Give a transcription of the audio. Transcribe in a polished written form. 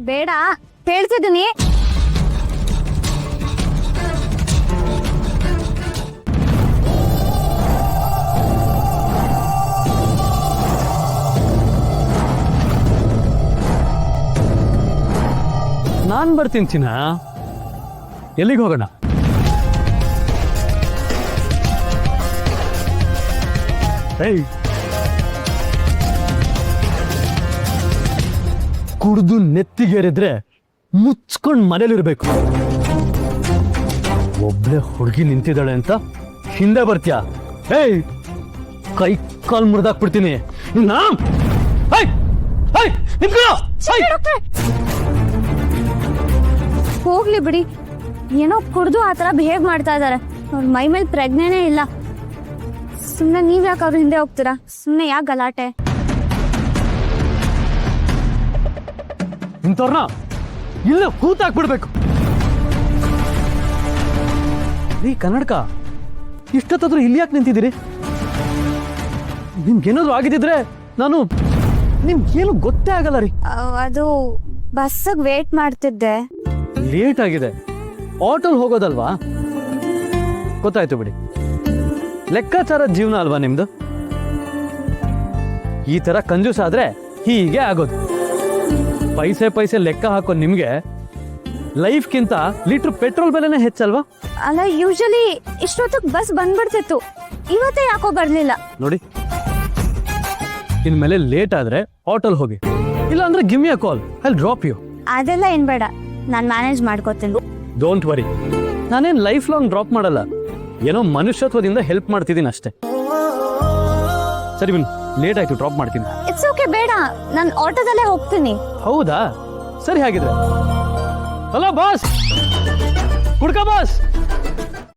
ಬೇಡ ಹೇಳ್ತಿದ್ದೀನಿ. ನಾನ್ ಬರ್ತೀನಿ ಚಿನ್ನ. ಎಲ್ಲಿಗೆ ಹೋಗೋಣ? ಏಯ್, ಕುಡ್ದು ನೆತ್ತಿಗೇರಿದ್ರೆ ಮುಚ್ಕೊಂಡ್ ಮನೇಲಿರ್ಬೇಕು. ಒಬ್ಳೆ ಹುಡುಗಿ ನಿಂತಿದ್ದಾಳೆ ಅಂತ ಹಿಂದೆ ಬರ್ತೀಯಾ? ಏಯ್, ಕೈ ಕಾಲ್ ಮುರಿದಾಕ್ಬಿಡ್ತೀನಿ. ಹೋಗ್ಲಿ ಬಿಡಿ, ಏನೋ ಕುಡ್ದು ಆತರ ಬಿಹೇವ್ ಮಾಡ್ತಾ ಇದಾರೆ. ಅವ್ರ ಮೈ ಮೇಲೆ ಪ್ರಜ್ಞೆನೇ ಇಲ್ಲ. ಸುಮ್ನೆ ನೀವ್ ಯಾಕೆ ಅವ್ರ ಹಿಂದೆ ಹೋಗ್ತೀರಾ? ಸುಮ್ನೆ ಯಾಕೆ ಗಲಾಟೆ? ಇಂಥವ್ರನ್ನ ಇಲ್ಲ ಕೂತಾಕ್ಬಿಡ್ಬೇಕು. ರೀ ಕನ್ನಡಕ, ಇಷ್ಟೊತ್ತಾದ್ರೂ ಇಲ್ಲಿ ಯಾಕೆ ನಿಂತಿದ್ದೀರಿ? ನಿಮ್ಗೇನಾದ್ರು ಆಗಿದ್ದಿದ್ರೆ ನಾನು ನಿಮ್ಗೇನು ಗೊತ್ತೇ ಆಗಲ್ಲ ರೀ. ಅದು ಬಸ್ಸಿಗೆ ವೇಟ್ ಮಾಡ್ತಿದ್ದೆ. ಲೇಟ್ ಆಗಿದೆ, ಆಟೋಲ್ ಹೋಗೋದಲ್ವಾ? ಗೊತ್ತಾಯ್ತು ಬಿಡಿ. ಲೆಕ್ಕಾಚಾರದ ಜೀವನ ಅಲ್ವಾ ನಿಮ್ದು? ಈ ತರ ಕಂಜೂಸ್ ಆದ್ರೆ ಹೀಗೆ ಆಗೋದು. ಪೈಸೆ ಲೆಕ್ಕ ಹಾಕೋ ನಿಮ್ಗೆ ಲೈಫ್ಗಿಂತ ಲೀಟರ್ ಪೆಟ್ರೋಲ್ ಬೆಲೆನೇ ಹೆಚ್ಚಲ್ವಾ? ಅಲ್ಲ, ಯೂಶಲಿ ಇಷ್ಟೊತ್ತಿಗೆ ಬಸ್ ಬಂದ್ಬಿಡ್ತಿತ್ತು. ಇವತ್ತೇ ಯಾಕೋ ಬರ್ಲಿಲ್ಲ ನೋಡಿ. ಇನ್ಮೇಲೆ ಲೇಟ್ ಆದ್ರೆ ಆಟೋಲ್ ಹೋಗಿ, ಇಲ್ಲ ಅಂದ್ರೆ give me a call, I will drop you. ಅದೆಲ್ಲ ಏನ್ ಬೇಡ, ನಾನ್ ಮ್ಯಾನೇಜ್ ಮಾಡ್ಕೋತೀನಿ. ಡೋಂಟ್ ವರಿ, ನಾನೇನ್ ಲೈಫ್ ಲಾಂಗ್ ಡ್ರಾಪ್ ಮಾಡಲ್ಲ. ಏನೋ ಮನುಷ್ಯತ್ವದಿಂದ ಹೆಲ್ಪ್ ಮಾಡ್ತಿದ್ದೀನಿ ಅಷ್ಟೇ. ಸರಿ ಬಿನ್, ಲೇಟ್ ಆಯ್ತು, ಡ್ರಾಪ್ ಮಾಡ್ತೀನಿ. ಇಟ್ಸ್ ಓಕೆ, ಬೇಡ, ನಾನು ಆಟೋದಲ್ಲೇ ಹೋಗ್ತೀನಿ. ಹೌದಾ? ಸರಿ ಹಾಗಿದ್ರೆ. ಹಲೋ ಬಾಸ್, ಕುಡ್ಕ ಬಾಸ್.